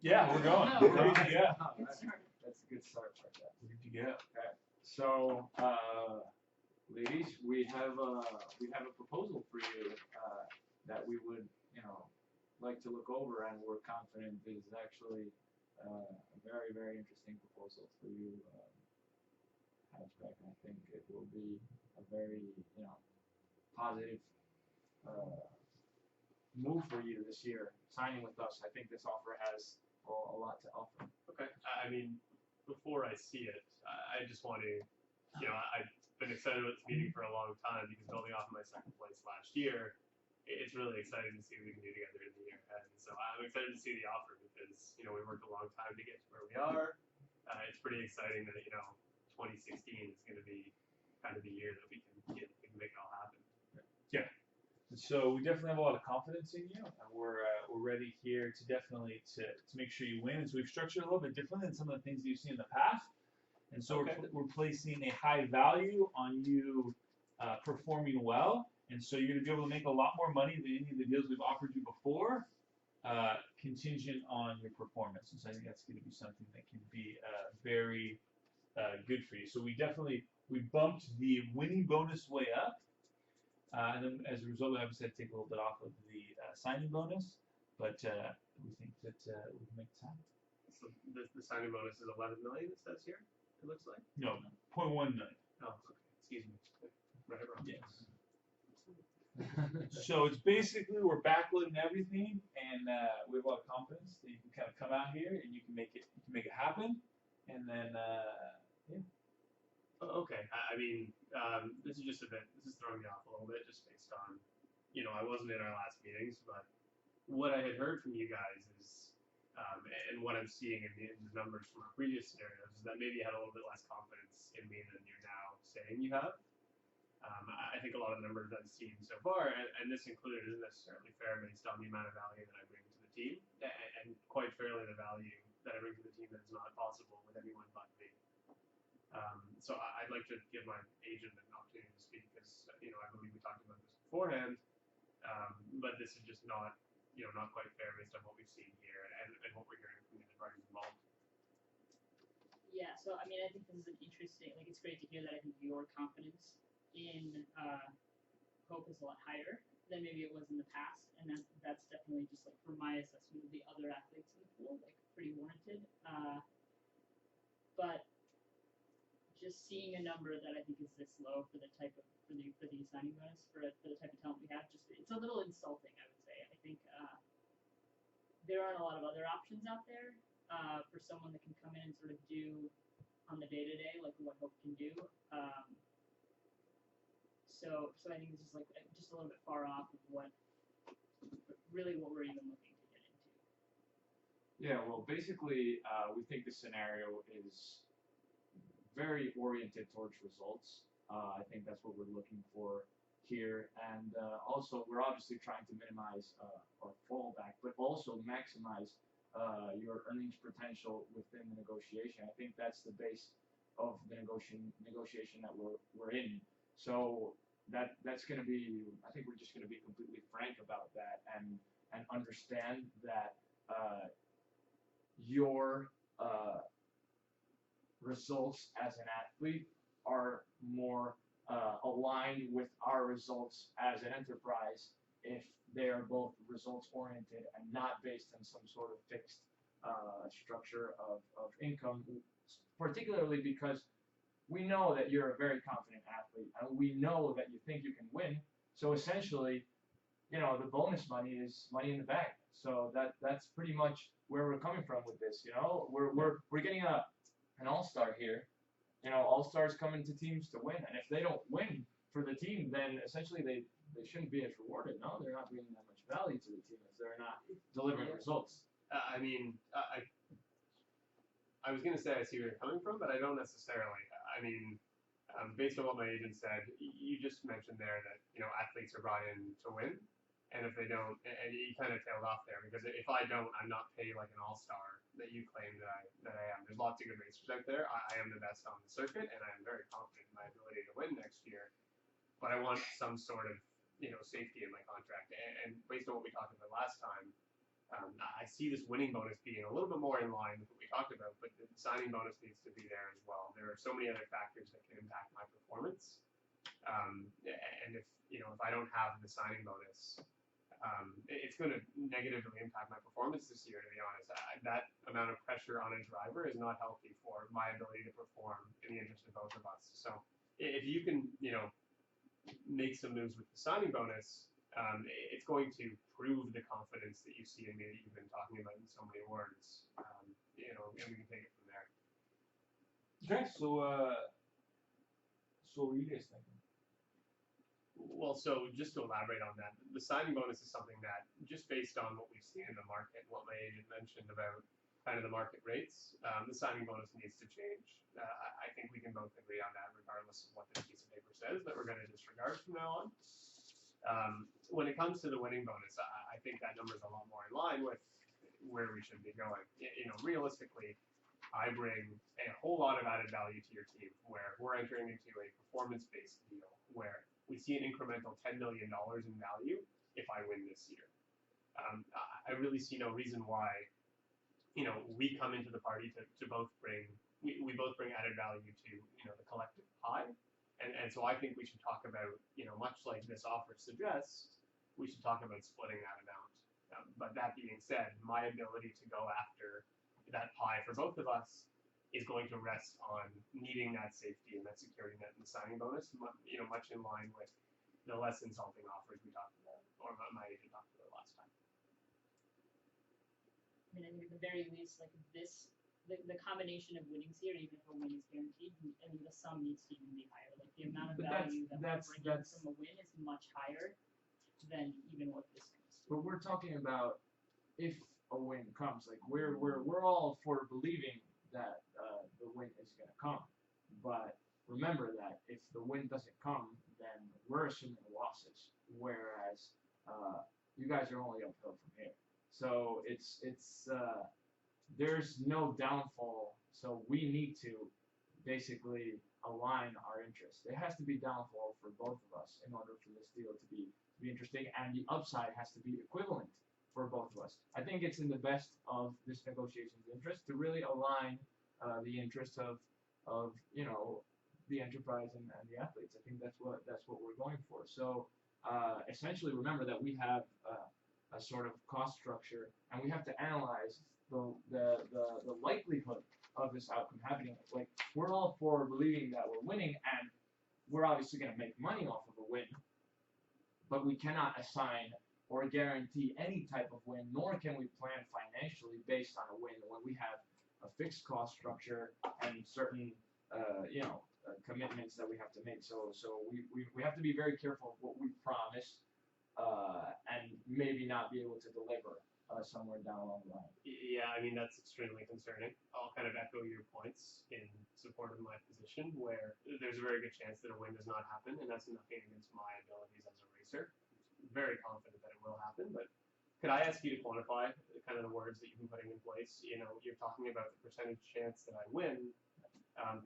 Yeah, we're going. No. We're ready to go. That's a good start like that. Ready to go. Okay. So, ladies, we have a proposal for you that we would, like to look over, and we're confident is actually a very, very interesting proposal for you, Hatchback. I think it will be a very, positive move for you this year, signing with us. I think this offer has a lot to offer. Okay. I mean, before I see it, I just want to, I've been excited about this meeting for a long time because building off of my second place last year, it's really exciting to see what we can do together in the year ahead. And so I'm excited to see the offer because, we worked a long time to get to where we are. It's pretty exciting that, 2016 is going to be kind of the year that we can make it all happen. Yeah. So we definitely have a lot of confidence in you, and we're ready here to definitely to make sure you win. And so we've structured it a little bit differently than some of the things that you've seen in the past. And so we're placing a high value on you performing well. And so you're going to be able to make a lot more money than any of the deals we've offered you before, contingent on your performance. And so I think that's going to be something that can be very good for you. So we bumped the winning bonus way up. And then as a result, we obviously had to take a little bit off of the signing bonus. But we think that we can make this happen. So the signing bonus is 11 million, it says here, it looks like? No, 0.1 million. Oh, okay. Excuse me. Read it wrong. Yes. So it's basically we're backloading everything, and we have a lot of confidence that you can kind of come out here and you can make it happen, and then yeah. Okay. I mean, this is throwing me off a little bit just based on, I wasn't in our last meetings, but what I had heard from you guys is, and what I'm seeing in the numbers from our previous scenarios is that maybe you had a little bit less confidence in me than you're now saying you have. I think a lot of the numbers I've seen so far, and this included, isn't necessarily fair based on the amount of value that I bring to the team, and quite fairly the value that I bring to the team that is not possible with anyone but me. So I'd like to give my agent an opportunity to speak because, I believe we talked about this beforehand, but this is just not quite fair based on what we've seen here and what we're hearing from the other parties involved. Yeah, so I mean, I think this is an interesting, it's great to hear that. I think your confidence in Hope is a lot higher than maybe it was in the past, and that's definitely just from my assessment of the other athletes in the pool, pretty warranted. But just seeing a number that I think is this low for the type of for the signing bonus for the type of talent we have, it's a little insulting, I would say. I think there aren't a lot of other options out there for someone that can come in and sort of do on the day-to-day what Hope can do. So I think this is just a little bit far off of what we're even looking to get into. Yeah, well, basically, we think the scenario is very oriented towards results. I think that's what we're looking for here, and also we're obviously trying to minimize our fallback, but also maximize your earnings potential within the negotiation. I think that's the base of the negotiation that we're in. So that's going to be, I think we're just going to be completely frank about that and understand that your results as an athlete are more aligned with our results as an enterprise if they are both results oriented and not based on some sort of fixed structure of income, particularly because we know that you're a very confident athlete, and we know that you think you can win. So essentially, the bonus money is money in the bank. So that's pretty much where we're coming from with this. We're getting an all-star here. All-stars come into teams to win, and if they don't win for the team, then essentially they shouldn't be as rewarded. No, they're not bringing that much value to the team if they're not delivering results. I mean, I was going to say I see where you're coming from, but I don't necessarily. I mean, based on what my agent said, you just mentioned there that, athletes are brought in to win, and if they don't, and you kind of tailed off there, because if I don't, I'm not paid like an all-star that you claim that I am. There's lots of good racers out there. I am the best on the circuit, and I'm very confident in my ability to win next year. but I want some sort of, safety in my contract. And based on what we talked about last time, I see this winning bonus being a little bit more in line with what we talked about, but the signing bonus needs to be there as well. There are so many other factors that can impact my performance. And if I don't have the signing bonus, it's going to negatively impact my performance this year, to be honest. That amount of pressure on a driver is not healthy for my ability to perform in the interest of both of us. So if you can, make some moves with the signing bonus, it's going to prove the confidence that you see in me that you've been talking about in so many words. And we can take it from there. Okay, so what were you guys thinking? Well, so just to elaborate on that, the signing bonus is something that, just based on what we've seen in the market, what my agent mentioned about kind of the market rates, the signing bonus needs to change. I think we can both agree on that, regardless of what this piece of paper says, that we're going to disregard from now on. When it comes to the winning bonus, I think that number is a lot more in line with where we should be going. Realistically, I bring a whole lot of added value to your team, where we're entering into a performance-based deal, where we see an incremental $10 million in value if I win this year. I really see no reason why, we come into the party to both bring, we both bring added value to, the collective pie. And so I think we should talk about, much like this offer suggests, we should talk about splitting that amount. But that being said, my ability to go after that pie for both of us is going to rest on needing that safety and that security net and the signing bonus, much in line with the less insulting offers we talked about, or my agent talked about last time. I mean, I think at the very least, like this, the combination of winnings here, even if a win is guaranteed, I mean, the sum needs to even be higher. Like the amount of value that we're bringing from a win is much higher than even what this comes to. But we're talking about if a win comes. Like we're all for believing that the win is going to come, but remember that if the win doesn't come, then we're assuming losses. Whereas you guys are only uphill from here. So it's there's no downfall. So we need to basically align our interests. There has to be downfall for both of us in order for this deal to be interesting, and the upside has to be equivalent for both of us. I think it's in the best of this negotiation's interest to really align the interests of the enterprise and the athletes. I think that's what we're going for. So essentially, remember that we have a sort of cost structure, and we have to analyze the likelihood of this outcome happening. Like we're all for believing that we're winning, and we're obviously going to make money off of a win, but we cannot assign or guarantee any type of win, nor can we plan financially based on a win when we have a fixed cost structure and certain commitments that we have to make. So we have to be very careful of what we promise and maybe not be able to deliver somewhere down along the line. Yeah, I mean, that's extremely concerning. I'll kind of echo your points in support of my position, where there's a very good chance that a win does not happen, and that's nothing against my abilities as a racer. I'm very confident that it will happen, but could I ask you to quantify kind of the words that you've been putting in place? You're talking about the percentage chance that I win.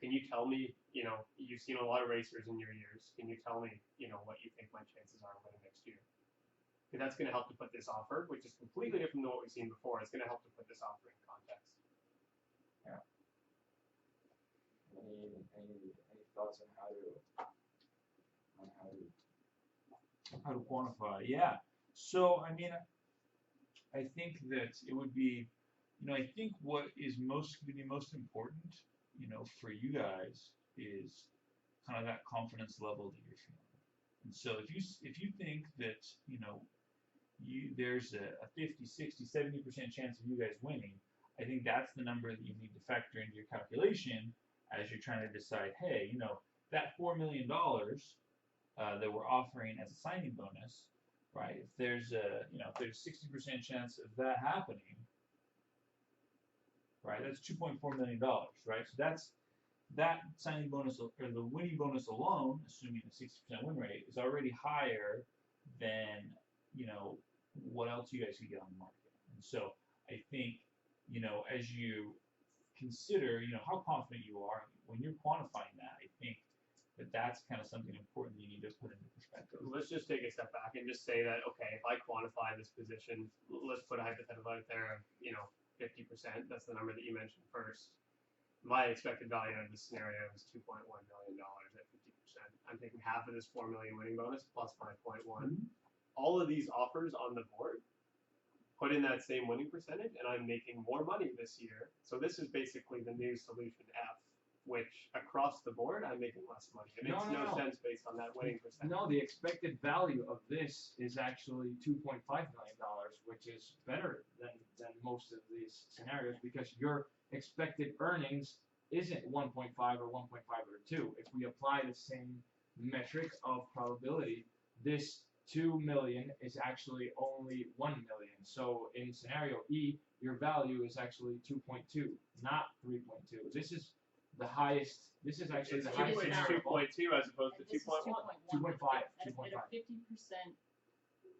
Can you tell me, you've seen a lot of racers in your years. Can you tell me, what you think my chances are winning next year? Because that's going to help to put this offer, which is completely different than what we've seen before. It's going to help to put this offer in context. Yeah. Any thoughts on how to quantify? Yeah. So I mean, I think that it would be, I think what is going to be most important, for you guys is kind of that confidence level that you're feeling. And so if you think that, there's a 50, 60, 70% chance of you guys winning, I think that's the number that you need to factor into your calculation as you're trying to decide, hey, that $4 million that we're offering as a signing bonus, right? If there's a 60% chance of that happening, right? That's $2.4 million, right? So that signing bonus or the winning bonus alone, assuming a 60% win rate, is already higher than what else you guys could get on the market. And so I think as you consider how confident you are when you're quantifying that, I think But that's kind of something important you need to put into perspective. Let's just take a step back and just say that, okay, if I quantify this position, let's put a hypothetical out there of, 50%, that's the number that you mentioned first. My expected value in this scenario is $2.1 million at 50%. I'm taking half of this $4 million winning bonus plus 5.1. All of these offers on the board put in that same winning percentage, and I'm making more money this year. So this is basically the new solution F, which across the board I'm making less money. It makes no sense based on that winning percentage. No, the expected value of this is actually $2.5 million, which is better than most of these scenarios because your expected earnings isn't 1.5 or 1.5 or 2. If we apply the same metric of probability, this 2 million is actually only 1 million. So in scenario E, your value is actually 2.2, not 3.2. This is the highest. This is actually the highest It's scenario. 2.2 as opposed to 2.1. 2.1. 2.5. At a 50%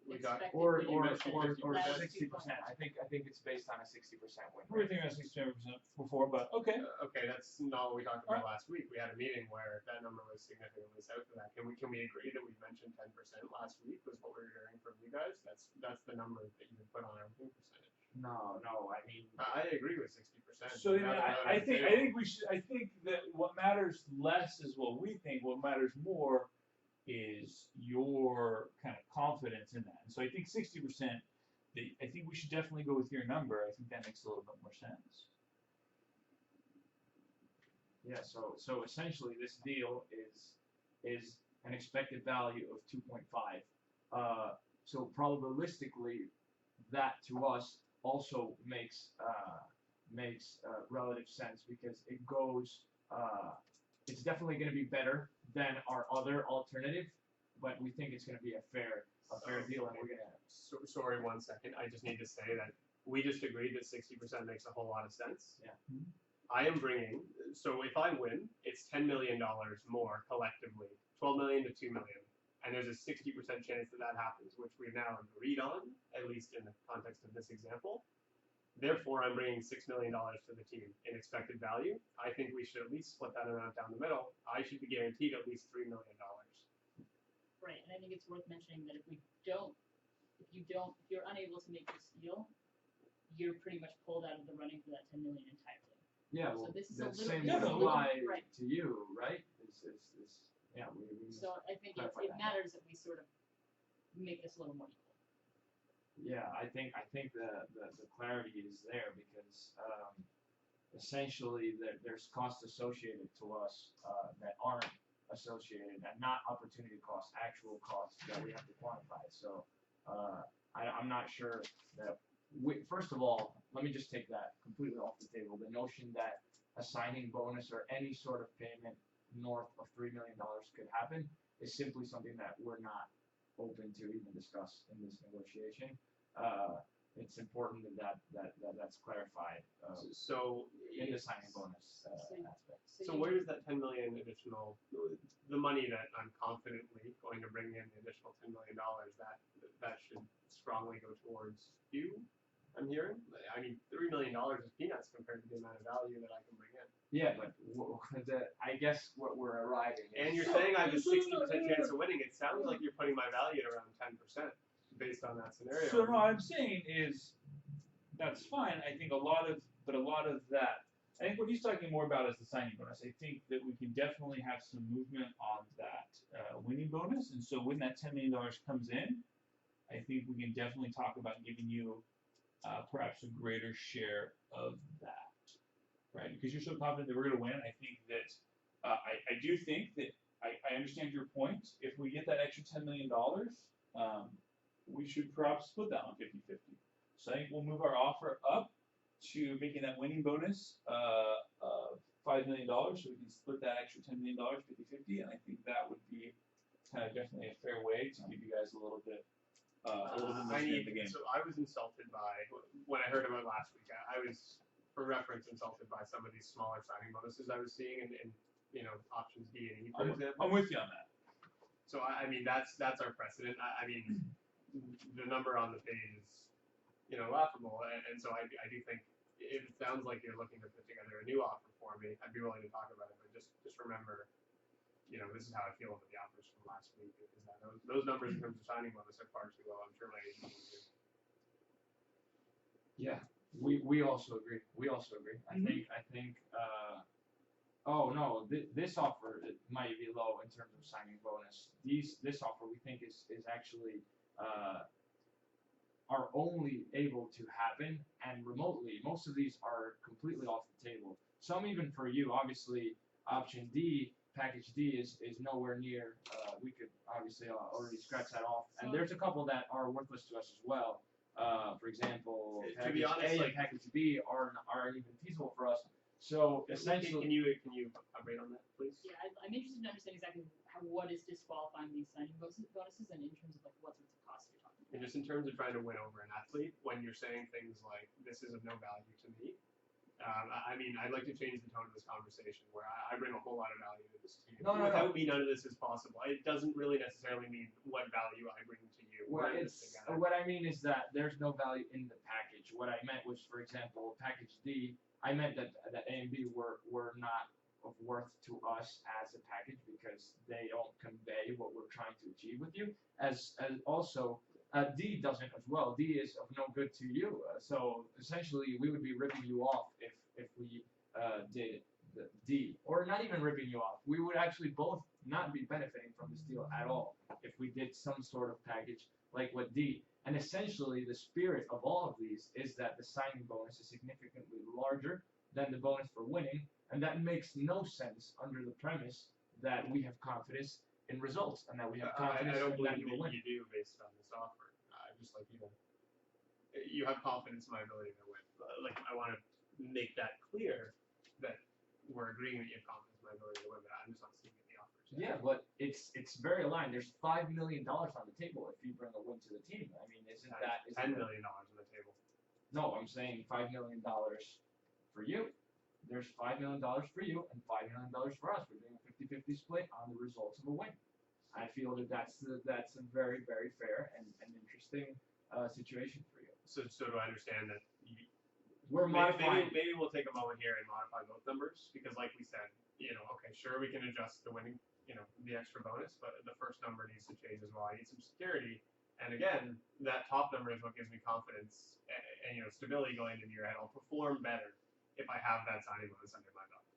We got expected Or winning or percentage, or that is 60%. 2.1. I think it's based on a 60% win We were rate. thinking about 67% before, but okay. Okay, that's not what we talked about last week. We had a meeting where that number was significantly south of that. Can we agree that we mentioned 10% last week was what we were hearing from you guys? That's the number that you would put on our win percentage. No, I mean, I agree with 60%. So then I think we should. I think that what matters less is what we think. What matters more is your kind of confidence in that. And so I think 60%. I think we should definitely go with your number. I think that makes a little bit more sense. yeah. So essentially, this deal is an expected value of 2.5. So probabilistically, that to us also makes relative sense because it goes. It's definitely going to be better than our other alternative, but we think it's going to be a fair deal, and we're going to. Sorry, 1 second. I just need to say that we just agreed that 60% makes a whole lot of sense. Yeah. I am bringing. So if I win, it's $10 million more collectively, 12 million to 2 million, and there's a 60% chance that happens, which we've now agreed on, at least in the context of this example. Therefore, I'm bringing $6 million to the team in expected value. I think we should at least split that around down the middle. I should be guaranteed at least $3 million. Right, and I think it's worth mentioning that if you're unable to make this deal, you're pretty much pulled out of the running for that 10 million entirely. Yeah, So well, this is the a little same bit would of a apply right. to you, right? Yeah, we So I think it clarify that. matters that we sort of make this a little more equal. Yeah, I think the clarity is there because essentially there's costs associated to us that aren't associated and not opportunity costs, actual costs that we have to quantify. So I'm not sure that first of all, let me just take that completely off the table. The notion that a signing bonus or any sort of payment north of $3 million could happen is simply something that we're not open to even discuss in this negotiation. It's important that's clarified So in the signing bonus aspect. So where does that 10 million additional, the money that I'm confidently going to bring in, the additional $10 million, that should strongly go towards you? I'm hearing. I mean, $3 million is peanuts compared to the amount of value that I can bring in. Yeah, but I guess what we're arriving is. And you're saying I have a 60% chance of winning. It sounds like you're putting my value at around 10% based on that scenario. So no, what I'm saying is that's fine. I think a lot of that. I think what he's talking more about is the signing bonus. I think that we can definitely have some movement on that winning bonus, and so when that $10 million comes in, I think we can definitely talk about giving you perhaps a greater share of that, right? Because you're so confident that we're going to win. I think that I do think that I understand your point. If we get that extra $10 million, we should perhaps split that on 50-50. So I think we'll move our offer up to making that winning bonus $5 million, so we can split that extra $10 million 50-50, and I think that would be kind of definitely a fair way to give you guys a little bit more skin in the game. So I was insulted by, when I heard about last week, I was, for reference, insulted by some of these smaller signing bonuses I was seeing in options D and E, for example. I'm with you on that. So I mean, that's our precedent. I mean, the number on the page is, laughable, and so I do think if it sounds like you're looking to put together a new offer for me, I'd be willing to talk about it, but just remember, this is how I feel about the offers from last week. Is that those numbers in terms of signing bonus are far too low. I'm sure my agent will agree. Yeah, we also agree. We also agree. I think. Oh no, this offer it might be low in terms of signing bonus. This offer we think is actually are only able to happen and remotely. Most of these are completely off the table. Some even for you, obviously, option D, package D is nowhere near. We could obviously already scratch that off. And there's a couple that are worthless to us as well. For example, To be honest, A and package B aren't even feasible for us. So essentially, can you elaborate on that, please? Yeah, I'm interested in understanding exactly what is disqualifying these signing bonuses, and in terms of like what sorts of costs you're talking And about. just in terms of trying to win over an athlete, when you're saying things like "this is of no value to me," I mean, I'd like to change the tone of this conversation where I bring a whole lot of value to this team. Without me, none of this is possible. It doesn't really necessarily mean what value I bring to you. What I mean is that there's no value in the package. What I meant was, for example, package D. I meant that A and B were not of worth to us as a package because they don't convey what we're trying to achieve with you. As also, D doesn't as well. D is of no good to you. So essentially, we would be ripping you off if we did the D, or not even ripping you off. We would actually both not be benefiting from this deal at all if we did some sort of package like what D. And essentially, the spirit of all of these is that the signing bonus is significantly larger than the bonus for winning, and that makes no sense under the premise that we have confidence in results and that we have confidence I don't that believe you will win. you do based on this offer. Just like you have confidence in my ability to win. Like I want to make that clear that we're agreeing that you have confidence in my ability to win, but I'm just not seeing the offers. Yeah, but it's very aligned. There's $5 million on the table if you bring a win to the team. I mean, isn't that $10 million on the table? No, I'm saying $5 million for you. There's $5 million for you and $5 million for us. We're doing a 50-50 split on the results of a win. I feel that that's a very, very fair and interesting situation for you. So do I understand that we're modifying? Maybe we'll take a moment here and modify both numbers because, like we said, okay, sure, we can adjust the winning, the extra bonus, but the first number needs to change as well. I need some security, and again, that top number is what gives me confidence and stability going into your head. I'll perform better if I have that signing bonus under my belt.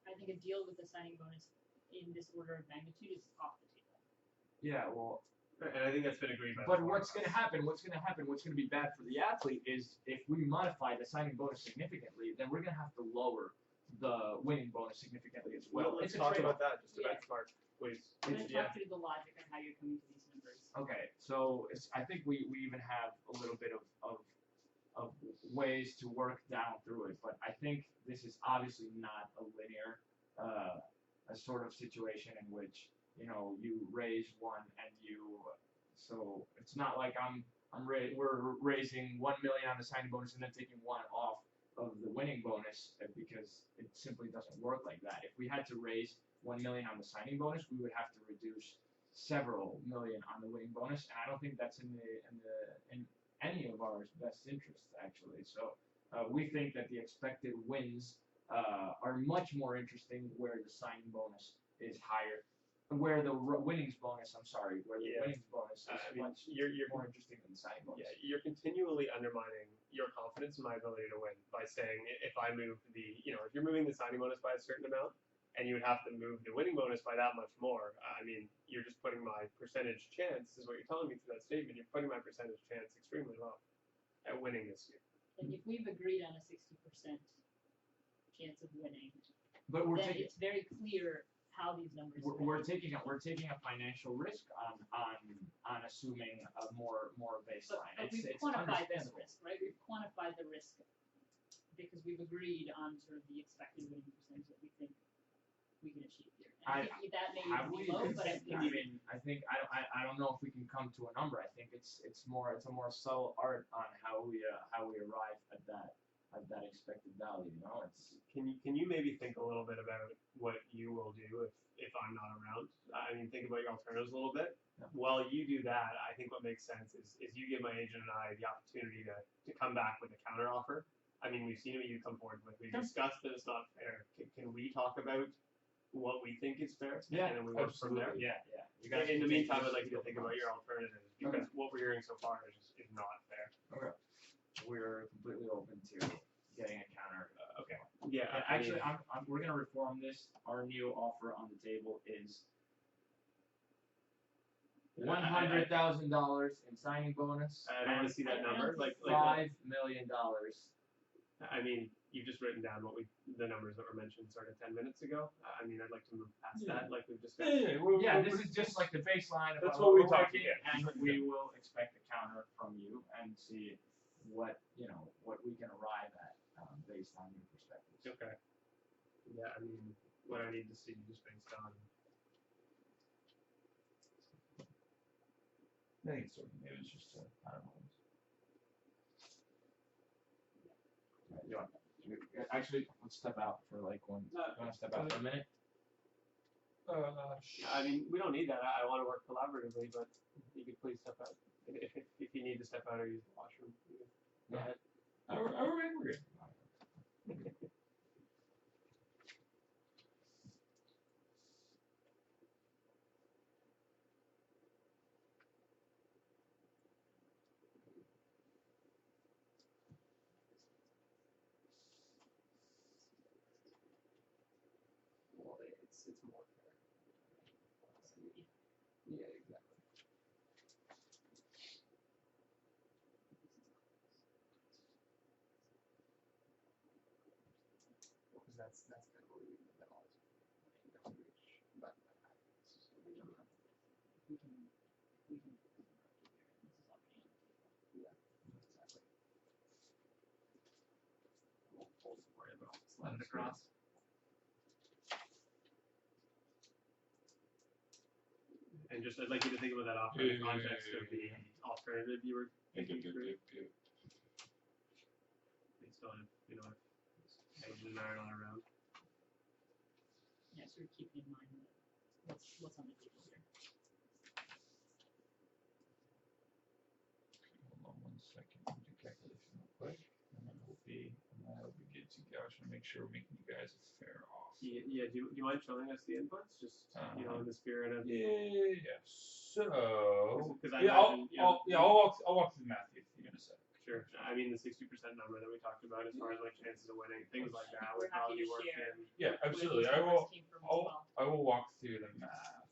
I think a deal with the signing bonus in this order of magnitude is off the table. Yeah, well. And I think that's been agreed by. But what's going to happen? What's going to be bad for the athlete is if we modify the signing bonus significantly, then we're going to have to lower the winning bonus significantly as well. Let's talk about that. Just to benchmark, please. I'm going to talk through the logic on how you're coming to these numbers. Okay, so I think we even have a little bit of ways to work down through it, but I think this is obviously not a linear a sort of situation in which you raise one and so it's not like we're raising 1 million on the signing bonus and then taking one off of the winning bonus because it simply doesn't work like that. If we had to raise 1 million on the signing bonus, we would have to reduce several million on the winning bonus, and I don't think that's in any of our best interests actually. So we think that the expected wins are much more interesting where the signing bonus is higher. Where the winnings bonus, where the winnings bonus is much more interesting than the signing bonus. Yeah, you're continually undermining your confidence in my ability to win by saying if I move if you're moving the signing bonus by a certain amount, and you would have to move the winning bonus by that much more, I mean, you're just putting my percentage chance, is what you're telling me through that statement, you're putting my percentage chance extremely low at winning this year. And if we've agreed on a 60% chance of winning, but then it's very clear how these numbers. We're taking a financial risk on assuming a more baseline. But we've quantified this risk, right? We've quantified the risk because we've agreed on sort of the expected winning percentage that we think we can achieve here. And I think that may even be low, but I don't know if we can come to a number. I think it's a more subtle art on how we arrive at that expected value. Can you maybe think a little bit about what you will do if I'm not around? I mean, think about your alternatives a little bit. Yeah. While you do that, I think what makes sense is you give my agent and I the opportunity to come back with a counter offer. I mean, we've seen what you come forward with. We've discussed that it's not fair. Can we talk about what we think is fair, Yeah, and then we work from there. Yeah, yeah. You guys In can the take meantime, this I'd like you to to think about your alternatives because what we're hearing so far is not fair. We're completely open to getting a counter. Okay. Yeah, And actually, we're gonna reform this. Our new offer on the table is $100,000 in signing bonus. I don't want to see that number. Like $5 million. I mean, you've just written down the numbers that were mentioned sort of 10 minutes ago. I mean, I'd like to move past that, like we've discussed. This is just like the baseline of That's what what we we're talked working, about. and we will expect a counter from you and see what we can arrive at based on your perspectives. Okay. Yeah, I mean, what I need to see just based on. I think it's sort of, maybe it's just I don't know. Actually, let's step out for like one. Want to step out for a minute? I mean, we don't need that. I want to work collaboratively, but you could please step out. If you need to step out or use the washroom, you can go ahead. We're good. Well, it's more fair. Yeah, exactly. Because that's kind of what we need that all reach, but We can this is already on the table. yeah, exactly. We'll worry about sliding across. And just, I'd like you to think about that offer in the context of the alternative you were thinking through. Based on, if Paige and I are not around. Yeah, sort of keeping in mind what's on the table here. Hold on 1 second. Do calculation real quick, and then we'll be good to go. I just want to make sure we're making you guys a fair offer. Yeah. Do you mind showing us the inputs? Just in the spirit of. Yeah. So. Because I'll walk through the math here in a sec. Sure. I mean, the 60% number that we talked about as far as like chances of winning, things like that We're would probably happy to work share. in. Yeah, Where absolutely. these I numbers will. came from as well. I will walk through the math.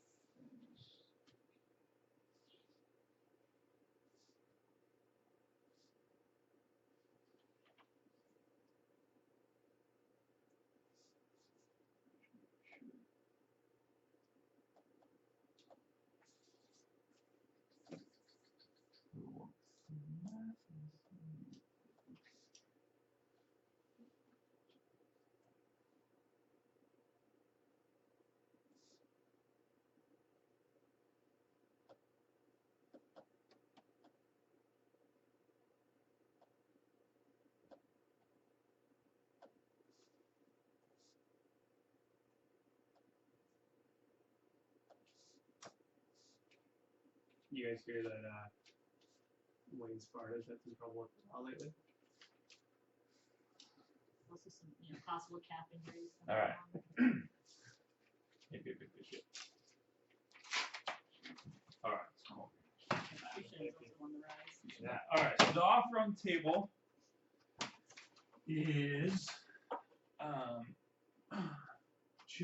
You guys hear that Wayne Sparta's had some trouble with the law lately? Also some possible cap injuries. All right. Yep. All right. Cool. Inflation is also on the rise. Yeah. All right. So the offer on the table is $2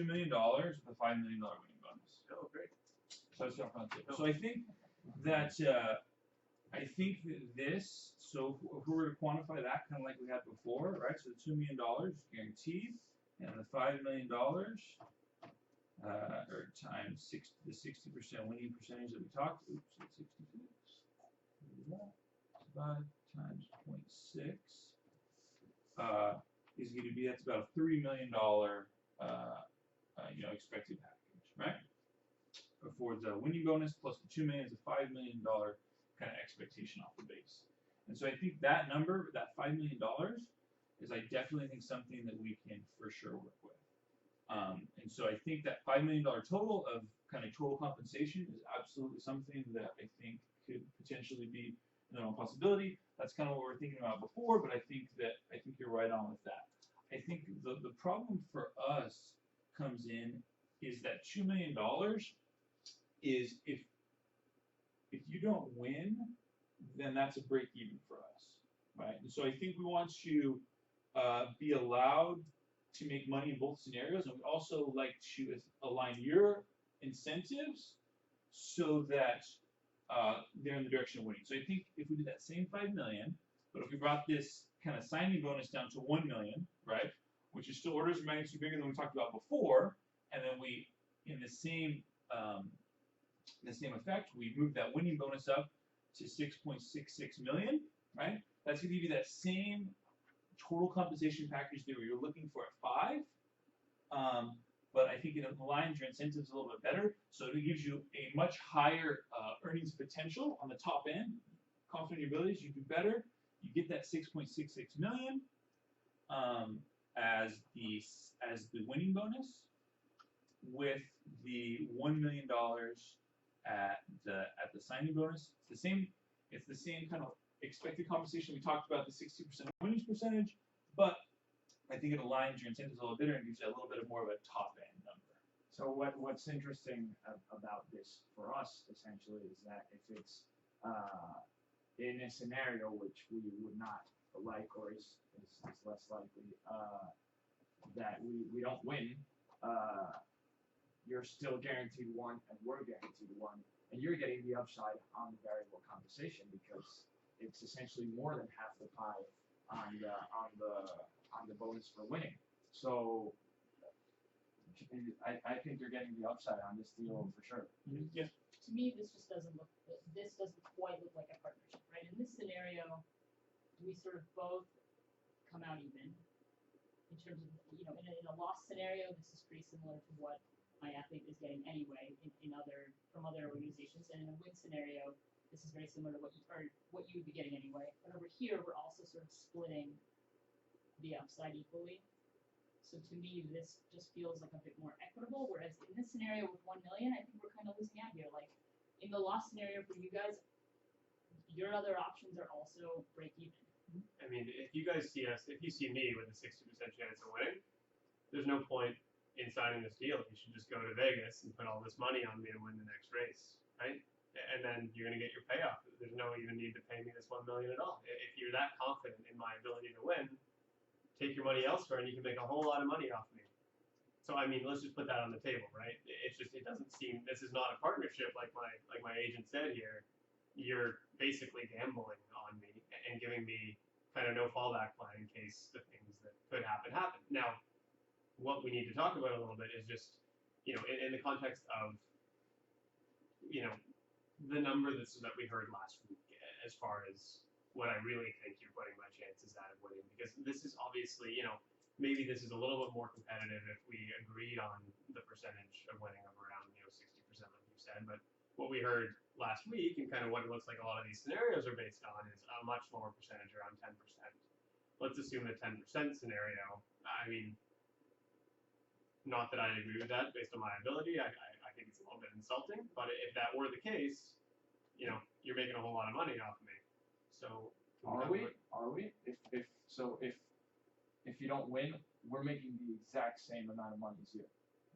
million with a $5 million winning bonus. Oh, great. So that's the offer on the table. So I think that this. So if we were to quantify that kind of like we had before, right? So the $2 million guaranteed, and the $5 million. Or times the 60% winning percentage that we talked. Oops, it's 66. Divide times 0.6 is going to be, that's about a $3 million expected package, right? For the winning bonus plus the $2 million is a $5 million kind of expectation off the base. And so I think that number, that $5 million, is I definitely think something that we can for sure work with. And so I think that $5 million total of kind of total compensation is absolutely something that I think could potentially be a possibility. That's kind of what we were thinking about before, but I think you're right on with that. I think the problem for us comes in is that $2 million is if you don't win, then that's a break even for us, right? And so I think we want to be allowed to make money in both scenarios, and we also like to align your incentives so that they're in the direction of winning. So I think if we did that same 5 million, but if we brought this kind of signing bonus down to 1 million, right, which is still orders of magnitude bigger than we talked about before, and then we in the same effect, we move that winning bonus up to 6.66 million, right? That's going to give you that same total compensation package that we were looking for at 5. But I think it aligns your incentives a little bit better, so it gives you a much higher earnings potential on the top end. Confident in your abilities, you do better. You get that 6.66 million as the winning bonus, with the $1 million at the signing bonus. It's the same kind of expected compensation we talked about, the 60% winnings percentage, but I think it aligns your incentives a little better and gives you a little bit more of a top end number. So what's interesting about this for us essentially is that if it's in a scenario which we would not like, or is less likely, that we don't win, you're still guaranteed 1 and we're guaranteed 1, and you're getting the upside on the variable compensation because it's essentially more than half the pie on the bonus for winning. So I think you're getting the upside on this deal for sure. Yeah. To me, this doesn't quite look like a partnership, right? In this scenario, we sort of both come out even. In terms of, in a loss scenario, this is pretty similar to what my athlete is getting anyway from other organizations, and in a win scenario, this is very similar to what you would be getting anyway. But over here, we're also sort of splitting the upside equally. So to me, this just feels like a bit more equitable. Whereas in this scenario with 1 million, I think we're kind of losing out here. Like in the loss scenario for you guys, your other options are also break even. I mean, if you see me with a 60% chance of winning, there's no point in signing this deal. You should just go to Vegas and put all this money on me to win the next race, right? And then you're going to get your payoff. There's no even need to pay me this 1 million at all. If you're that confident in my ability to win, take your money elsewhere and you can make a whole lot of money off me. So I mean, let's just put that on the table, right? It doesn't seem, this is not a partnership like my agent said here. You're basically gambling on me and giving me kind of no fallback plan in case the things that could happen. Now, what we need to talk about a little bit is just, in the context of, the number that we heard last week as far as what I really think you're putting my chances at of winning, because this is obviously, maybe this is a little bit more competitive if we agreed on the percentage of winning of around, 60% like you said, but what we heard last week and kind of what it looks like a lot of these scenarios are based on is a much lower percentage, around 10%. Let's assume the 10% scenario. I mean, not that I agree with that based on my ability. I think it's a little bit insulting, but if that were the case, you're making a whole lot of money off of me. So Are we? If you don't win, we're making the exact same amount of money as you.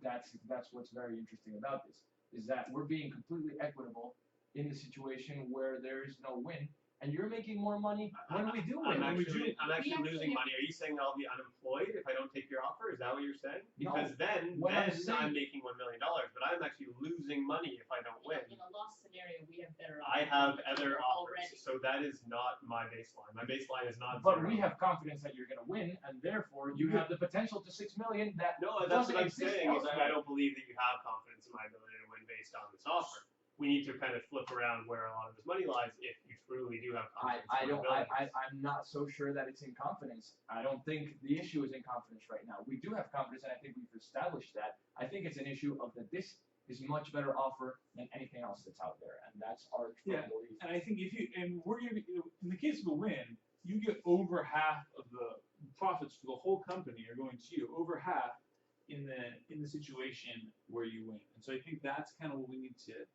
That's what's very interesting about this, is that we're being completely equitable in the situation where there is no win, and you're making more money when we do win. I'm actually losing money. Are you saying that I'll be unemployed if I don't take your offer? Is that what you're saying? Because then I'm making $1 million, but I'm actually losing money if I don't win. In a loss scenario, we have better I have other offers, already. so that is not my baseline. My baseline is not But 0. we have confidence that you're going to win, and therefore you have the potential to 6 million that that's what I'm doesn't exist saying. Is elsewhere. I don't believe that you have confidence in my ability to win based on this offer. We need to kind of flip around where a lot of this money lies if you truly do have confidence. I'm not so sure that it's in confidence. I don't think the issue is in confidence right now. We do have confidence, and I think we've established that. I think it's an issue of that this is a much better offer than anything else that's out there, and that's our firm belief. And I think we're going to be, in the case of a win, you get over half of the profits for the whole company are going to you, over half in the situation where you win. And so I think that's kind of what we need to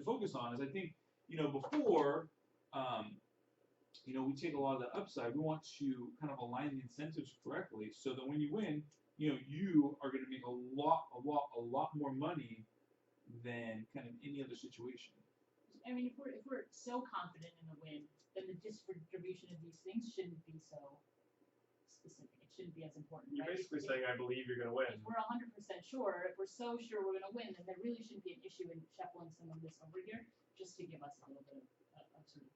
focus on. Is I think before we take a lot of the upside, we want to kind of align the incentives correctly so that when you win, you are going to make a lot more more money than kind of any other situation. I mean, if we're so confident in the win, then the distribution of these things shouldn't be so specific. It shouldn't be as important, You're right? basically saying I believe you're going to win. If we're 100% sure, if we're so sure we're going to win, then there really shouldn't be an issue in shuffling some of this over here, just to give us a little bit of sort of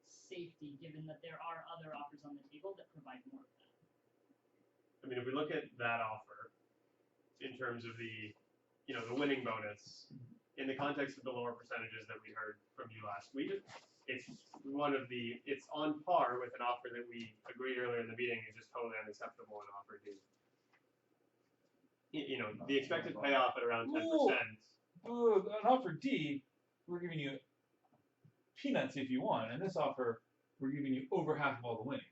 safety, given that there are other offers on the table that provide more of that. I mean, if we look at that offer in terms of the, the winning bonus, in the context of the lower percentages that we heard from you last week, it's on par with an offer that we agreed earlier in the meeting is just totally unacceptable and offer D. The expected payoff at around 10%. An offer D, we're giving you peanuts if you want, and this offer, we're giving you over half of all the winnings.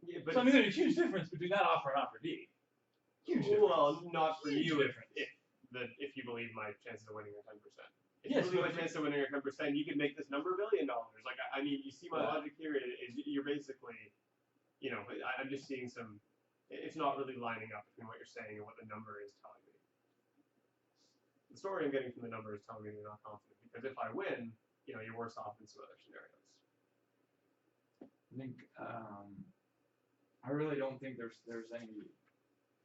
Yeah, but so I mean, there's a huge difference between that offer and offer D. Huge difference. Well, not for Huge you difference. if you believe my chances of winning are 10%. If Yes, you believe my but- chances of winning are 10%, you could make this number $1 billion. Like, I mean, you see my logic here is you're basically, I'm just seeing some, it's not really lining up between what you're saying and what the number is telling me. The story I'm getting from the number is telling me you're not confident, because if I win, you're worse off in some other scenarios. I think I really don't think there's any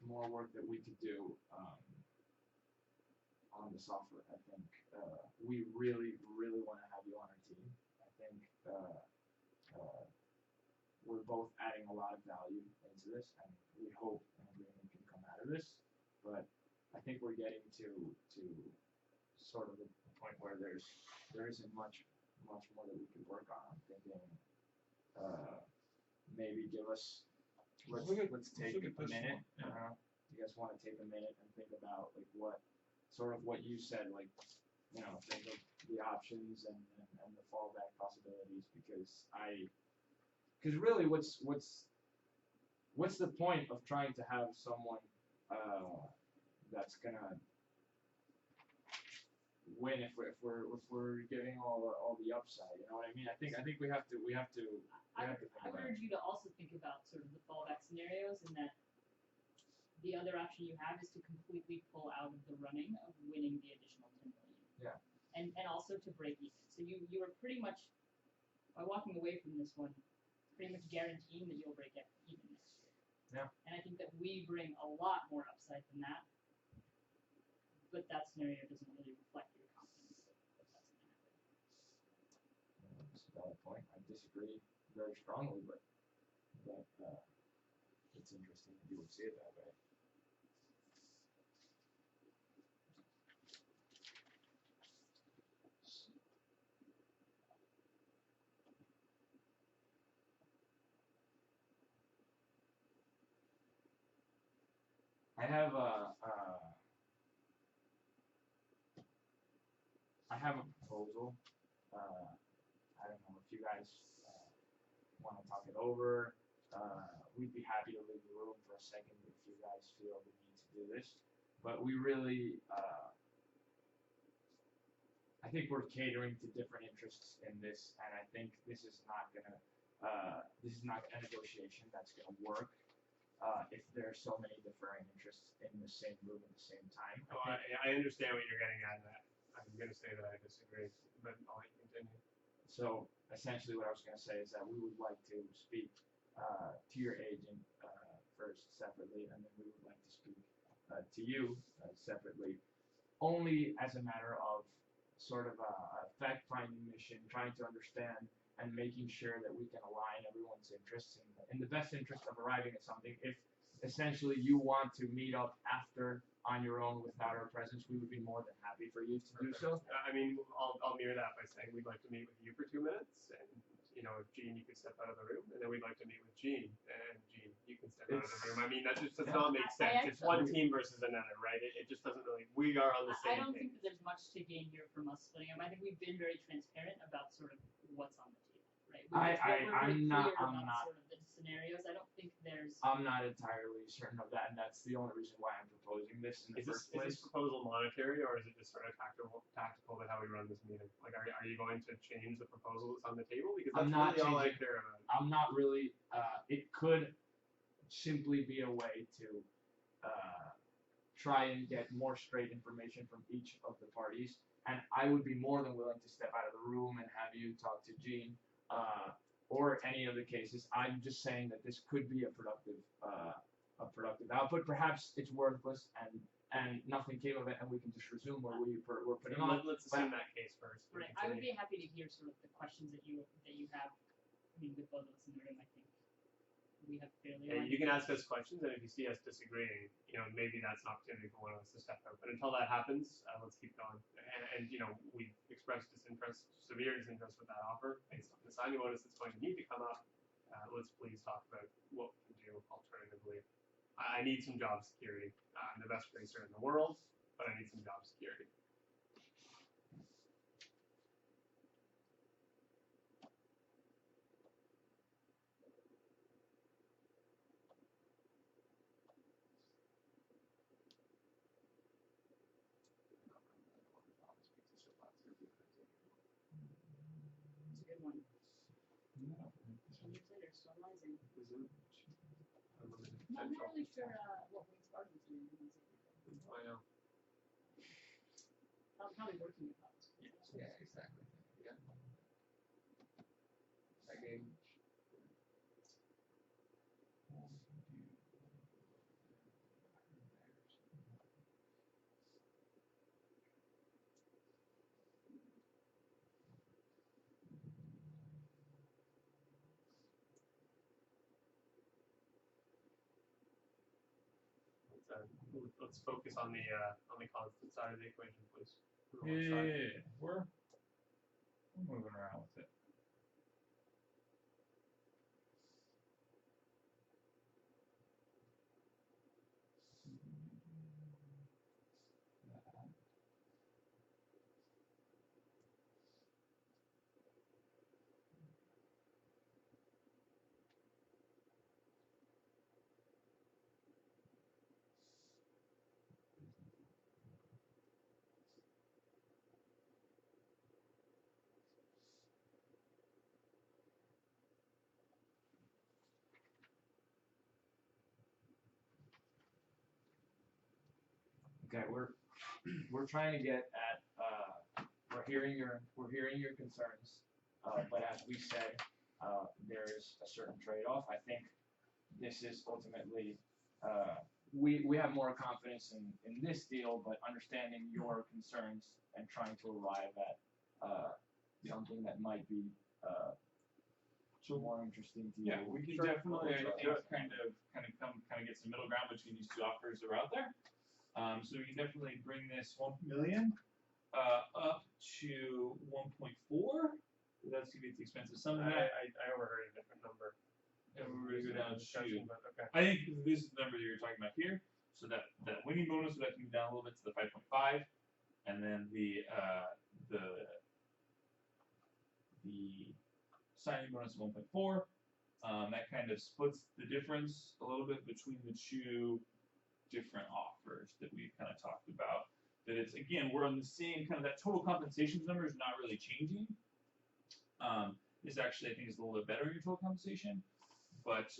more work that we could do on this offer. I think we really want to have you on our team. I think we're both adding a lot of value into this, and we hope an agreement can come out of this. But I think we're getting to sort of the point where there isn't much more that we could work on. I'm thinking maybe give us let's take a minute. You guys want to take a minute and think about like what you said, like think of the options and the fallback possibilities, because really what's the point of trying to have someone that's gonna win if we're giving all the upside, you know what I mean? I think we have to I would urge you to also think about sort of the fallback scenarios, and that the other option you have is to completely pull out of the running of winning the additional 10 million. Yeah. And also to break even. So you are pretty much, by walking away from this one, pretty much guaranteeing that you'll break even next year. Yeah. And I think that we bring a lot more upside than that, but that scenario doesn't really reflect your confidence that that's going to happen. That's a valid point. I disagree very strongly, but it's interesting that you would see it that way. I have a proposal. I don't know if you guys want to talk it over. We'd be happy to leave the room for a second if you guys feel the need to do this. But we really, I think we're catering to different interests in this, and I think this is not a negotiation that's gonna work if there are so many differing interests in the same room at the same time. I understand what you're getting at. I'm going to say that I disagree, but I'll let you continue. So essentially what I was going to say is that we would like to speak to your agent first separately, and then we would like to speak to you separately, only as a matter of sort of a fact-finding mission, trying to understand and making sure that we can align everyone's interests in the best interest of arriving at something. If essentially you want to meet up after on your own without our presence, we would be more than happy for you to do so. I mean, I'll mirror that by saying we'd like to meet with you for 2 minutes, and Gene, you can step out of the room, and then we'd like to meet with Gene, and Gene, you can step out of the room. I mean, that just does not make sense. It's one team versus another, right? It just doesn't really. We are on the same I don't page. think that there's much to gain here from us splitting them. I think we've been very transparent about sort of what's on the table, right? I'm not. Sort of the scenarios. I don't think there's. I'm not entirely certain of that, and that's the only reason why I'm proposing this in the first place. Is this proposal monetary, or is it just sort of tactical to how we run this meeting? Like, are you going to change the proposal that's on the table? Because that's really all I care about. I'm not really. It could simply be a way to try and get more straight information from each of the parties. And I would be more than willing to step out of the room and have you talk to Gene, or any of the cases. I'm just saying that this could be a productive output. Perhaps it's worthless and nothing came of it, and we can just resume where we're putting on. Let's assume that case first. Right. I would be happy to hear sort of the questions that you have. I mean, with both of us in the room, I think we have fairly. And you can ask us questions, and if you see us disagreeing, maybe that's an opportunity for one of us to step out. But until that happens, let's keep going. And we expressed severe disinterest with that offer based on the signing bonus that's going to need to come up. Let's please talk about what we can do alternatively. I need some job security. I'm the best racer in the world, but I need some job security. It's a good one. 10 years later, still rising. I'm not really sure what Wayne Spartan's doing. I know. Probably working with us. Yeah, exactly. Yeah. That game. Let's focus on the constant side of the equation, please. Yeah. We're moving around with it. Okay, we're trying to get at we're hearing your concerns, but as we said, there is a certain trade-off. I think this is ultimately we have more confidence in this deal, but understanding your concerns and trying to arrive at something that might be more interesting to you. Yeah, we can definitely kind of get some middle ground between these two offers that are out there. So we can definitely bring this 1 million up to 1.4. That's gonna be too expensive. Some of that I overheard a different number. Yeah, we're gonna go down to But okay. I think this is the number that you're talking about here. So that winning bonus would have to move down a little bit to the 5.5, and then the signing bonus of 1.4. That kind of splits the difference a little bit between the two different offers that we've kind of talked about. That it's, again, we're on the same kind of, that total compensation number is not really changing. This actually, I think, is a little bit better in your total compensation, but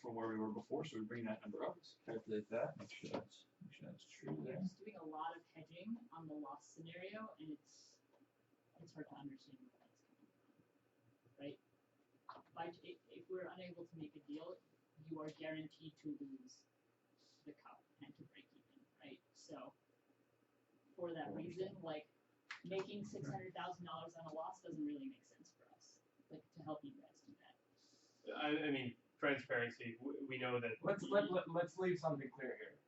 from where we were before, so we bring that number up. Let's calculate that. Make sure that's true We're there. just doing a lot of hedging on the loss scenario, and it's hard to understand where that's coming from, right? If we're unable to make a deal, you are guaranteed to lose the cup and to break even, right? So for that reason, like, making $600,000 on a loss doesn't really make sense for us, like, to help you guys do that. I mean, transparency. We know that. Let's leave something clear here.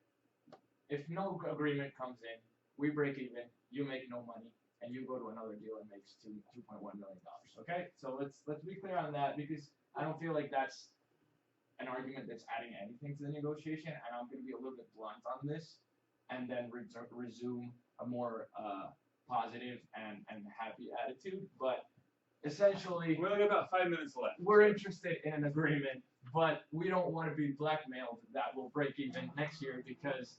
If no agreement comes in, we break even, you make no money, and you go to another deal and makes $2.1 million. Okay, so let's be clear on that, because I don't feel like that's an argument that's adding anything to the negotiation, and I'm going to be a little bit blunt on this, and then resume a more positive and happy attitude. But essentially, We only got about 5 minutes left. we're interested in an agreement, but we don't want to be blackmailed that we'll break even next year, because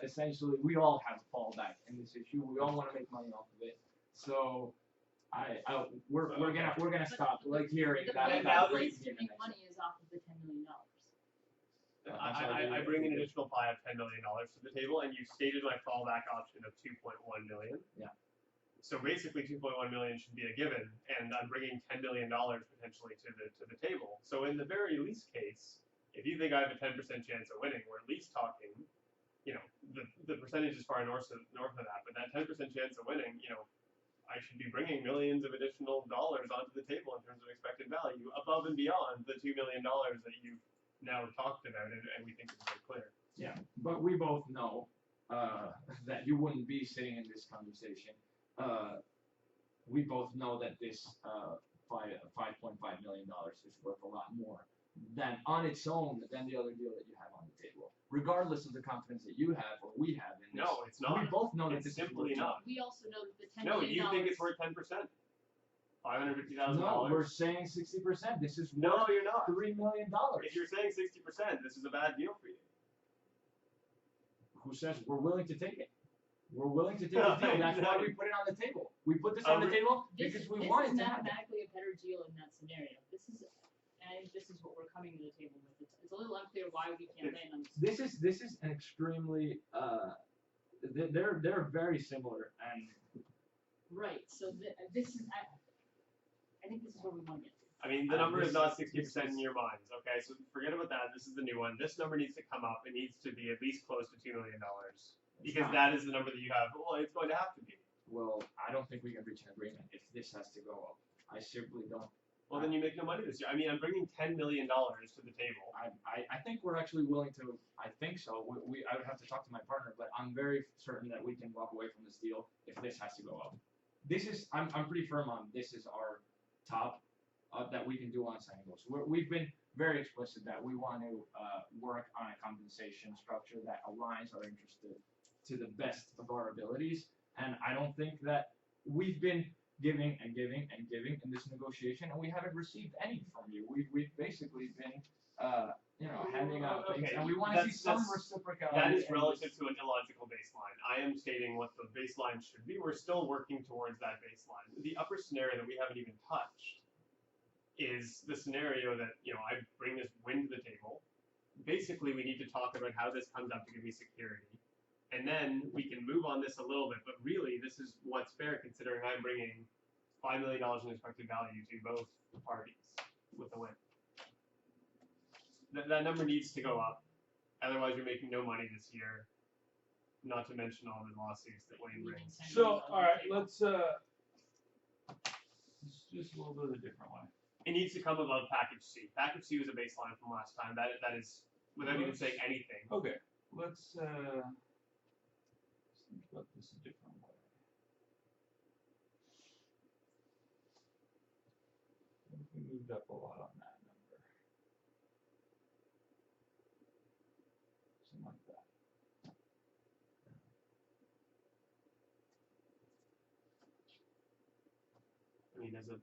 essentially we all have a fallback in this issue. We all want to make money off of it. So we're gonna stop like hearing The that. best that place to break even make next money is off of the $10 million. I bring an additional pie of $10 million to the table, and you stated my fallback option of 2.1 million. Yeah. So basically, 2.1 million should be a given, and I'm bringing $10 million potentially to the table. So in the very least case, if you think I have a 10% chance of winning, we're at least talking, you know, the percentage is far north of that, but that 10% chance of winning, you know, I should be bringing millions of additional dollars onto the table in terms of expected value, above and beyond the $2 million that you've now talked about, and we think is very clear. Yeah, but we both know that you wouldn't be sitting in this conversation. We both know that this $5.5 million is worth a lot more than on its own than the other deal that you have on the table, regardless of the confidence that you have or we have in this. No, it's not. We both know that It's this simply is not. We also know that the $10 No, million. you think it's worth 10%? $550,000. No, we're saying 60%. This is No, worth you're not. $3 million. If you're saying 60%, this is a bad deal for you. Who says we're willing to take it? We're willing to take the deal. That's why we put it on the table. We put this on the table because we wanted to have it. This is mathematically a better deal in that scenario. This is what we're coming to the table with. It's a little unclear why we can't land on this. This is an extremely they're very similar and Right. So this is I think this is where we want to get to. I mean, the number is this not is- 60% in your minds, okay? So forget about that. This is the new one. This number needs to come up. It needs to be at least close to $2 million. Because that is the number that you have. Well, it's going to have to be. well, I don't think we can reach an agreement if this has to go up. I simply don't. Well, then you make no money this year. I mean, I'm bringing $10 million to the table. I think we're actually willing to. I think so. I would have to talk to my partner, but I'm very certain that we can walk away from this deal if this has to go up. This is I'm pretty firm on this is our top that we can do on signing goals. We've been very explicit that we want to work on a compensation structure that aligns our interests to the best of our abilities, and I don't think that we've been giving and giving and giving in this negotiation, and we haven't received any from you. We've basically been handing out things, Okay, and we want to see some that's- reciprocality. That is and relative to an illogical baseline. I am stating what the baseline should be. We're still working towards that baseline. The upper scenario that we haven't even touched is the scenario that, you know, I bring this win to the table. Basically, we need to talk about how this comes up to give me security. And then we can move on this a little bit, but really, this is what's fair considering I'm bringing $5 million in expected value to both parties with a win. That number needs to go up. Otherwise, you're making no money this year. Not to mention all the lawsuits that Wayne brings. So, all right, let's just a little bit of a different way. It needs to come above package C. Package C was a baseline from last time. That is without even saying anything. Okay, let's think about this a different way. What if we moved up a lot on that number? Something like that. I mean, as a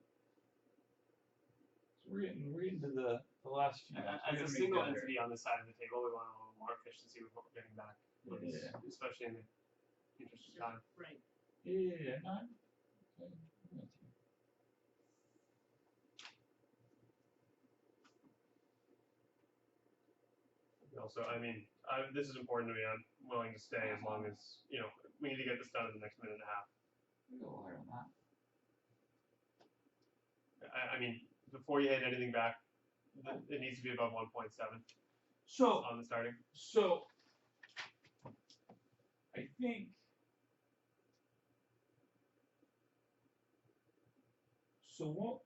So we're getting to the last few. as We a gotta make single better. entity on the side of the table, we want a little more efficiency with what we're getting back, Yeah. especially in the interest of time. Right. Yeah, no, okay, I'm with you. Also, I mean, this is important to me. I'm willing to stay as long as, you know, we need to get this done in the next minute and a half. We go higher on that. I mean, before you hit anything back, it needs to be above 1.7 So, on the starting. So, I think, so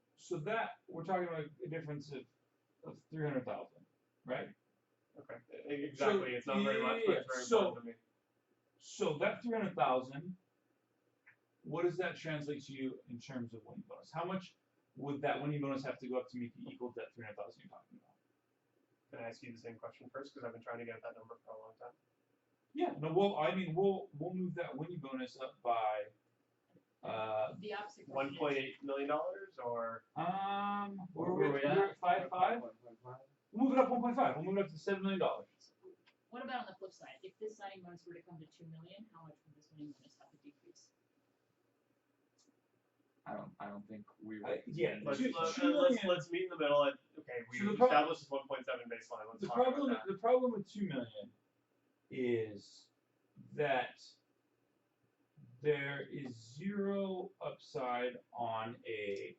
that, we're talking about a difference of 300,000, right? Okay. Exactly. It's not very much, but it's very so- important to me. So that 300,000, what does that translate to you in terms of winning bonus? How much would that winning bonus have to go up to make it equal to that 300,000 you're talking about? Can I ask you the same question first? Because I've been trying to get at that number for a long time. Yeah, no, we'll move that winning bonus up by, The opposite question $1.8 million or we're at 5.5? We'll move it up 1.5. We'll move it up to $7 million. What about on the flip side? If this signing bonus were to come to $2 million, how much would this winning bonus have to decrease? I don't think we. Yeah, Let's, Two- let's, 2 let's, million- let's meet in the middle at, okay, we So the prob- established this 1.7 baseline, let's The talk about problem, that. the problem with 2 million is that there is zero upside on a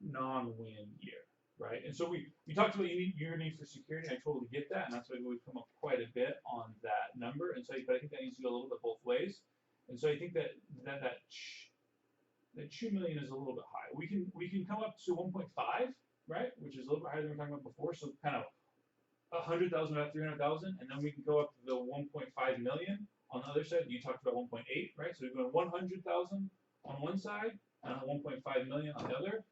non-win year, right? And so we talked about your need for security. I totally get that, and that's why we've come up quite a bit on that number. And so, but I think that needs to go a little bit both ways. And so I think that 2 million is a little bit high. We can come up to 1.5, right? Which is a little bit higher than we were talking about before. So kind of 100,000, about 300,000, and then we can go up to the 1.5 million on the other side. You talked about 1.8, right? So we're going 100,000 on one side and 1.5 million on the other.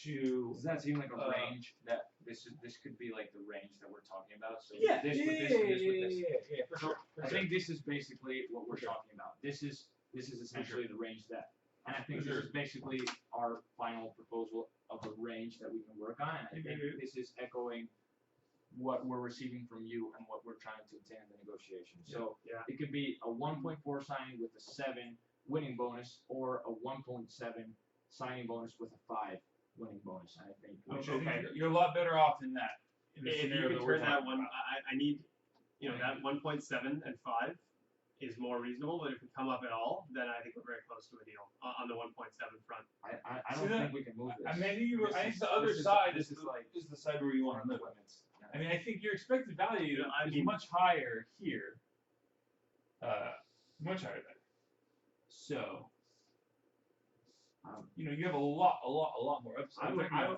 Does that seem like a uh, range that this could be like the range that we're talking about? So Yeah, this with this yeah, and this with this. yeah, for So sure. For I sure. think this is basically what we're For sure. talking about. This is essentially the range that, and I think For this is basically our final proposal of a range that we can work on. And I think this is echoing what we're receiving from you and what we're trying to obtain in the negotiation. So Yeah. it could be a 1.4 signing with a 7 winning bonus, or a 1.7 signing bonus with a 5 winning bonus. And I think Which I think Okay. you're a lot better off in that. In the If you scenario could that we're turn that talking one, about. I need, that 1.7 and 5 is more reasonable, but if we come up at all, then I think we're very close to a deal on the 1.7 front. I See don't that? think we can move this. I mean, I think the other side is the side where you want to live. limits. I mean, I think your expected value Yeah, I is mean- much higher here. Much higher there. So, you have a lot more upside.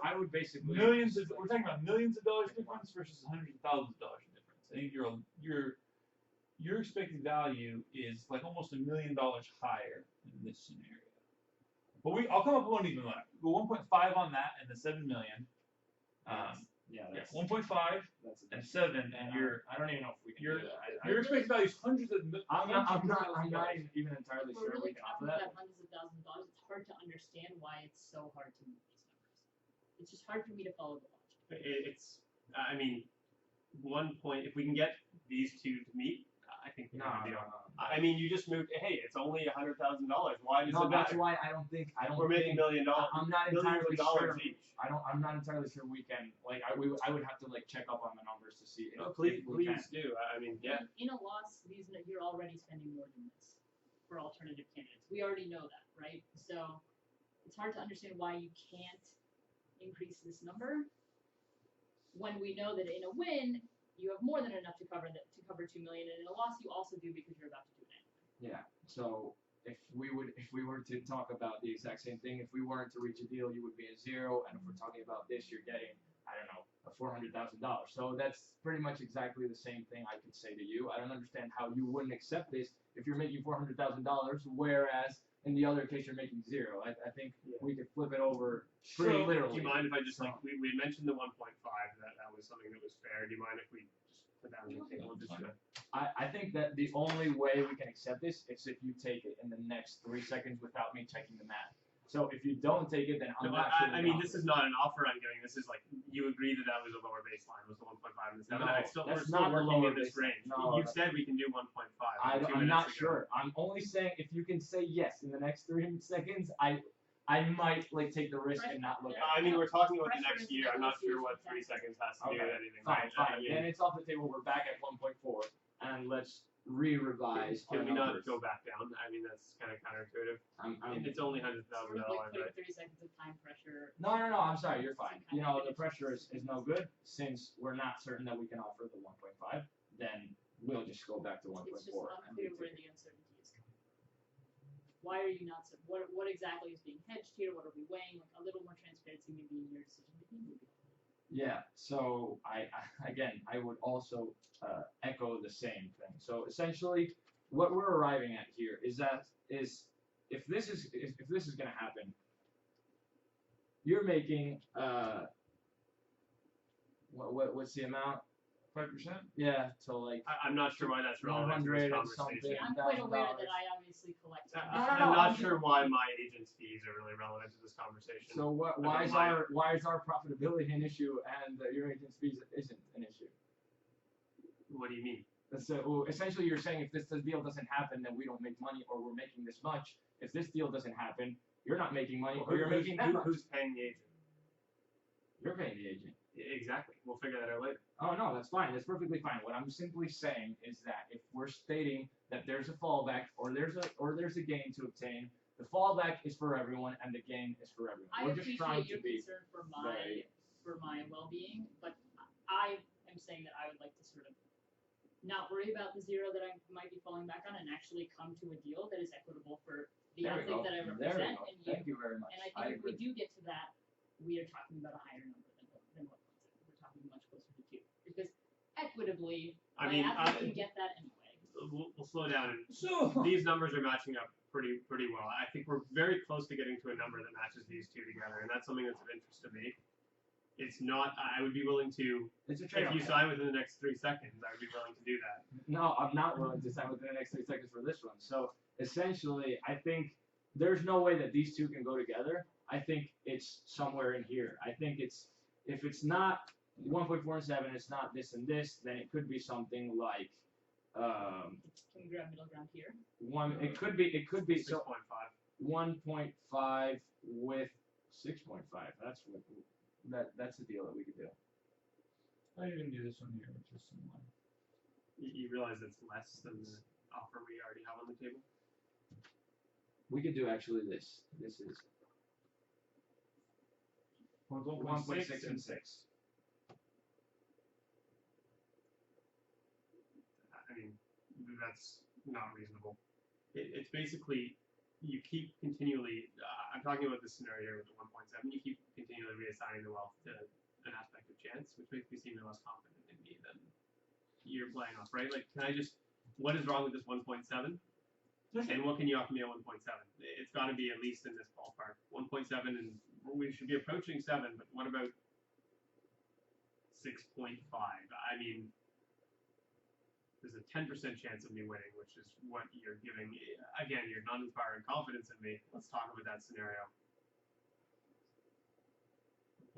I would basically Millions of, we're talking about millions of dollars difference versus hundreds of thousands of dollars difference. I think your expected value is like almost $1 million higher in this scenario. But I'll come up with one even lower. Go 1.5 on that and the 7 million. Yeah, Yeah, that's 1.5 that's and 7, and I don't even know if we can your- do that. your expected value is hundreds of I'm not dollars. even entirely We're sure we really can offer talking that. about hundreds of thousands of dollars. It's hard to understand why it's so hard to move these numbers. It's just hard for me to follow the logic. It's, I mean, if we can get these two to meet, I think we have a deal. I mean, you just moved. Hey, it's only $100,000. Why does No, it that's matter? why I don't think We're making $1 million. I'm not millions entirely of dollars sure. each. I'm not entirely sure we can. Like, I would have to like check up on the numbers to see if, Please, if we can. please do. I mean, yeah. In a loss, you're already spending more than this for alternative candidates. We already know that, right? So it's hard to understand why you can't increase this number when we know that in a win you have more than enough to cover 2 million, and in a loss you also do because you're about to do it anyway. Yeah. So if we were to talk about the exact same thing, if we weren't to reach a deal, you would be a 0, and if we're talking about this, you're getting, I don't know, a $400,000. So that's pretty much exactly the same thing I could say to you. I don't understand how you wouldn't accept this if you're making $400,000, whereas in the other case you're making 0. I think we could flip it over pretty So, literally. Do you mind if I just we had mentioned the 1.5, that was something that was fair. Do you mind if we just put that on the table? Just I think that the only way we can accept this is if you take it in the next 3 seconds without me checking the math. So if you don't take it, then I'm No, not sure. I mean, this is not an offer I'm giving. This is like, you agree that was a lower baseline, was the 1.5 and the 7. No, we're that's still not the working lower in this baseline. range. No, You've said we can do 1.5. 2 I'm minutes not ago. sure. I'm only saying if you can say yes in the next 3 seconds, I might like take the risk and not look at it. I mean, we're talking about the Pressure next is year. I'm not sure what negotiation 3 seconds has to do Okay, with anything. Fine, right? fine. I mean, Then it's off the table. We're back at 1.4, and let's re-revise our can we not numbers. go back down? I mean, that's kind of counterintuitive. I'm, And it's only $100,000, Sort of like putting right? 30 seconds of time pressure. no, I'm sorry. You're fine. Some You kind know, of the pressure is no good since we're not certain that we can offer the 1.5. Then we'll just go back to 1.4. It's just and unclear we where take the uncertainty is coming from. Why are you not? What exactly is being hedged here? What are we weighing? Like a little more transparency maybe in your decision making would be helpful. Yeah, so I would also echo the same thing. So essentially, what we're arriving at here is if this is going to happen, you're making what's the amount? 5%. Yeah, so like I'm not sure why that's relevant to 100 this and conversation. something. I'm quite aware $1,000. that I obviously collect. I'm not sure why my agent's fees are really relevant to this conversation. So why is our profitability an issue and your agent's fees isn't an issue? What do you mean? So essentially, you're saying if this deal doesn't happen, then we don't make money, or we're making this much. If this deal doesn't happen, you're not making money, or you're making that much. Who's paying the agent? You're paying the agent. Exactly. We'll figure that out later. Oh no, that's fine. That's perfectly fine. What I'm simply saying is that if we're stating that there's a fallback or there's a gain to obtain, the fallback is for everyone and the gain is for everyone. I We're just trying appreciate to your be concern very. for my well-being, but I am saying that I would like to sort of not worry about the zero that I might be falling back on and actually come to a deal that is equitable for the There we athlete go. that I There we represent go. and you. Thank you very much. And I think if we do get to that, we are talking about a higher number than 1.7. We're talking much closer to 2. Because equitably, I my mean, athlete can get that anyway. We'll slow down. And So these numbers are matching up pretty well. I think we're very close to getting to a number that matches these two together, and that's something that's of interest to me. It's not. I would be willing to. It's a If trade-off. you sign within the next 3 seconds, I would be willing to do that. No, I'm not willing to sign within the next 3 seconds for this one. So essentially, I think there's no way that these two can go together. I think it's somewhere in here. I think it's if it's not 1.47, it's not this and this, then it could be something like Can we grab middle ground here? it could be 6.5. so 1.5 with 6.5. That's the deal that we could do. I even do this one here, which is similar. You realize it's less than the offer we already have on the table. We could do actually this. This is 1.6 and 6. I mean, that's not reasonable. It's basically you keep continually. I'm talking about this scenario here with the 1.7. You keep continually reassigning the wealth to an aspect of chance, which makes me seem less confident in me than you're playing off, right? Like, can I just? What is wrong with this 1.7? And what can you offer me at 1.7? It's got to be at least in this ballpark. 1.7, and we should be approaching 7. But what about 6.5? I mean, there's a 10% chance of me winning, which is what you're giving me. Again, you're not inspiring confidence in me. Let's talk about that scenario.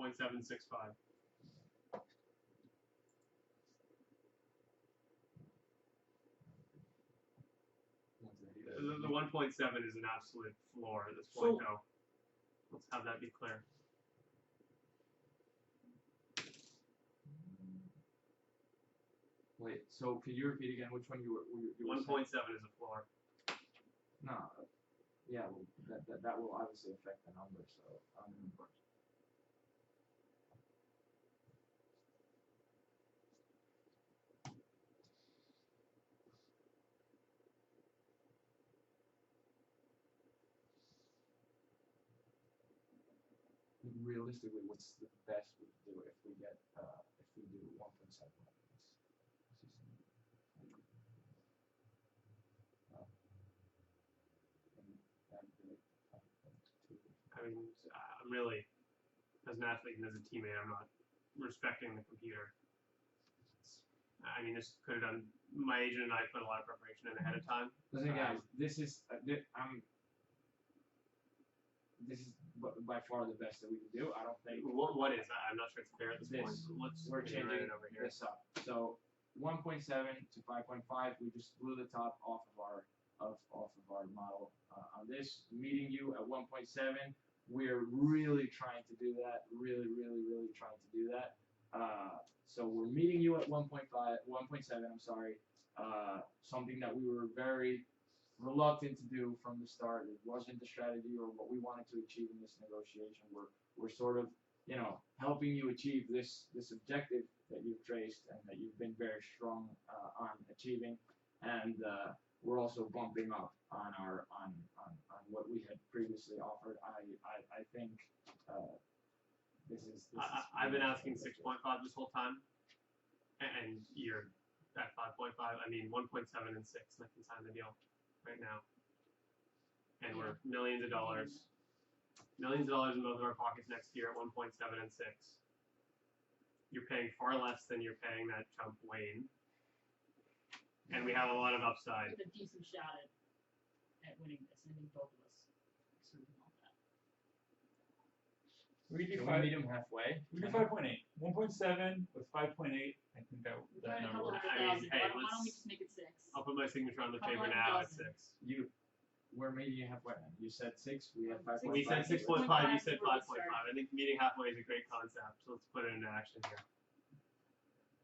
0.765. The 1.7 is an absolute floor at this point, though. Let's have that be clear. Wait, so could you repeat again which one you were 1.7 is a floor. No. Yeah, well, that will obviously affect the number, so realistically, what's the best we can do if we get if we do 1.7? I mean, I'm really, as an athlete and as a teammate, I'm not respecting the computer. I mean, this could have done. My agent and I put a lot of preparation in ahead of time. Listen, guys, this is by far the best that we can do. I don't think. What is? I'm not sure it's fair at this point. Let's We're continue changing it over here. this up. So 1.7 to 5.5. We just blew the top off of our model on this. Meeting you at 1.7. We're really trying to do that. Really trying to do that. So we're meeting you at 1.7. I'm sorry. Something that we were very reluctant to do from the start. It wasn't the strategy or what we wanted to achieve in this negotiation. We're sort of, helping you achieve this objective that you've traced and that you've been very strong on achieving. And we're also bumping up on what we had previously offered. I think this is. I've been asking 6.5 this whole time, and you're at 5.5. I mean, 1.7 and 6. I can sign the deal right now, and we're millions of dollars in both of our pockets next year at 1.7 and 6. You're paying far less than you're paying that chump Wayne, and we have a lot of upside. With a decent shot at winning this, and I think both of us sort of know that. We could do Can we five. meet him halfway? We do 5.8. 1.7 with 5.8. I think that Trying a number couple works. hundred I mean, thousand. hey, Why don't we let's- just make it 6? I'll put my signature on the Couple paper hundred now at thousand. 6. We're meeting you halfway. You said 6. We had 5.5. We said 6.5. 6.5, you said Before we 5.5. start. I think meeting halfway is a great concept, so let's put it into action here.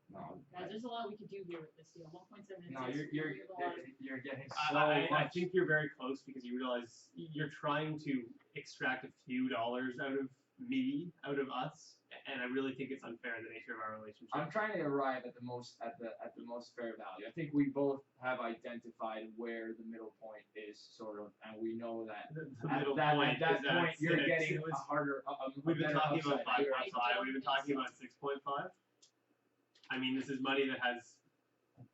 No, Guys, there's a lot we could do here with this deal. 1.7 and no, 6. you're we have a lot of- getting so I much. think you're very close because you realize you're trying to extract a few dollars out of me, out of us, and I really think it's unfair in the nature of our relationship. I'm trying to arrive at the most fair value. I think we both have identified where the middle point is, sort of, and we know that The at middle that point point is at you're 6. getting It was- a harder, We've been better talking about upside. 5.5. We've been talking about 6.5. I mean, this is money that has.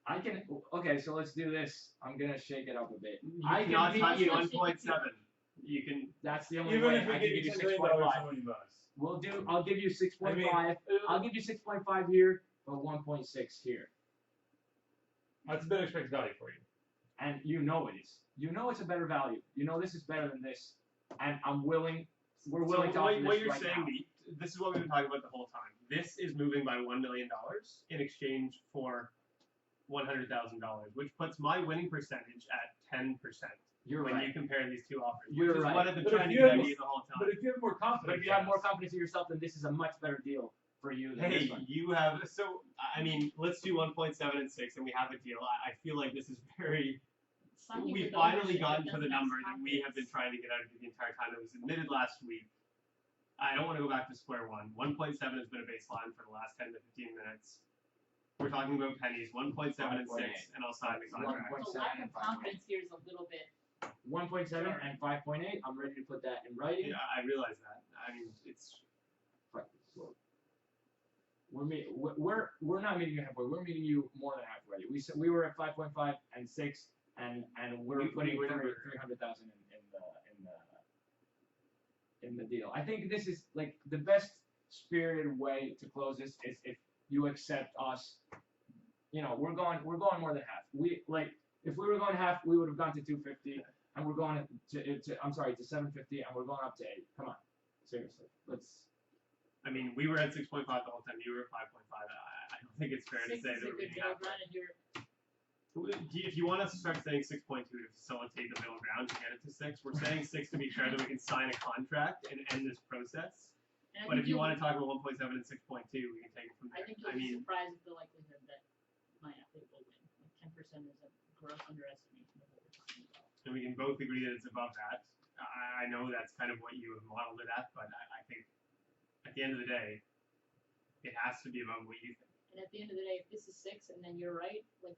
I can. Okay, so let's do this. I'm gonna shake it up a bit. You I cannot can touch beat you. 1.7. You can. That's the only Even way if we I get can give you you $10 million 6.5. from $20. We'll do. I'll give you 6.5. I I'll give you 6.5 here, but 1.6 here. That's a better expected value for you. And you know it is. You know it's a better value. You know this is better than this, and I'm willing. We're willing to So offer what this you're right saying, now. Meat, this is what we've been talking about the whole time. This is moving by $1 million in exchange for $100,000, which puts my winning percentage at 10%. You're when right. you compare these two offers, You're which is right. what I've been But trying to if you get have out of a- you the whole But time. if you have more confidence, But if you have more confidence in yourself, then this is a much better deal for you than Hey, this one. you have so. I mean, let's do 1.7 and 6, and we have a deal. I feel like this is very. Signing We've with finally ownership, gotten it to the doesn't have number that we have been confidence. trying to get out of you the entire time. It was admitted last week. I don't want to go back to square one. 1.7 has been a baseline for the last 10 to 15 minutes. We're talking about pennies. 1.7 and 6, and I'll sign the contract. 1.7 The lack and of 5.8. confidence here is a little bit. 1.7 and 5.8. I'm ready to put that in writing. Yeah, I realize that. I mean, it's. We're not meeting you halfway. We're meeting you more than halfway. We were at 5.5 and 6, and we're We putting were never- 300,000 in the deal. I think this is like the best spirited way to close this is if you accept us. You know, we're going more than half. We like if we were going half, we would have gone to 250, and we're going to 750, and we're going up to 8. Come on, seriously, let's. I mean, we were at 6.5 the whole time. You were at 5.5. I don't think it's fair to 6 say is that a we're good meeting middle halfway. ground, and you're. If you want us to start saying 6.2 to facilitate the middle ground to get it to 6, we're saying 6 to be sure that we can sign a contract and end this process. And I But think if you you'll- want to talk about 1.7 and 6.2, we can take it from I there. think you'll I be mean, surprised at the likelihood that my athlete will win. Like 10% is a gross underestimation of what we're talking about. and we can both agree that it's above that. I know that's kind of what you have modeled it at, but I think at the end of the day, it has to be above what you think. And at the end of the day, if this is 6 and then you're right, like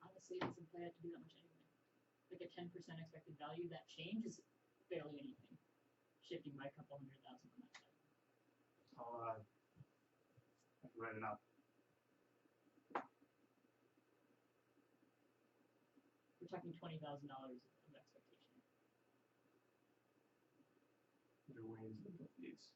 honestly, it doesn't play out to be that much anyway. Like a 10% expected value, that change is barely anything. Shifting by a couple $100,000 on that side. I'll I can write it up. We're talking $20,000 of expectation. There are ways of both these.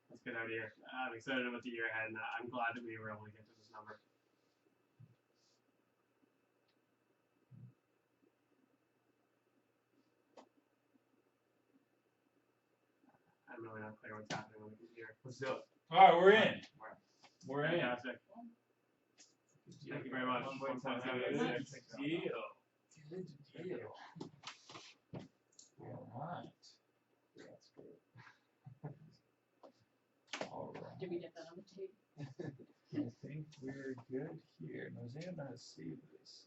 Let's get out of here. I'm excited about the year ahead, and I'm glad that we were able to get to this number. I'm really not clear what's happening on the computer. Let's do it. All right, we're in. We're in. Fantastic. Thank you very much. 1.7. 1.7. Good deal. Good deal. All right. That's good. All right. Did we get that on the tape? I think we're good here. Mosaic, I'm going to save this.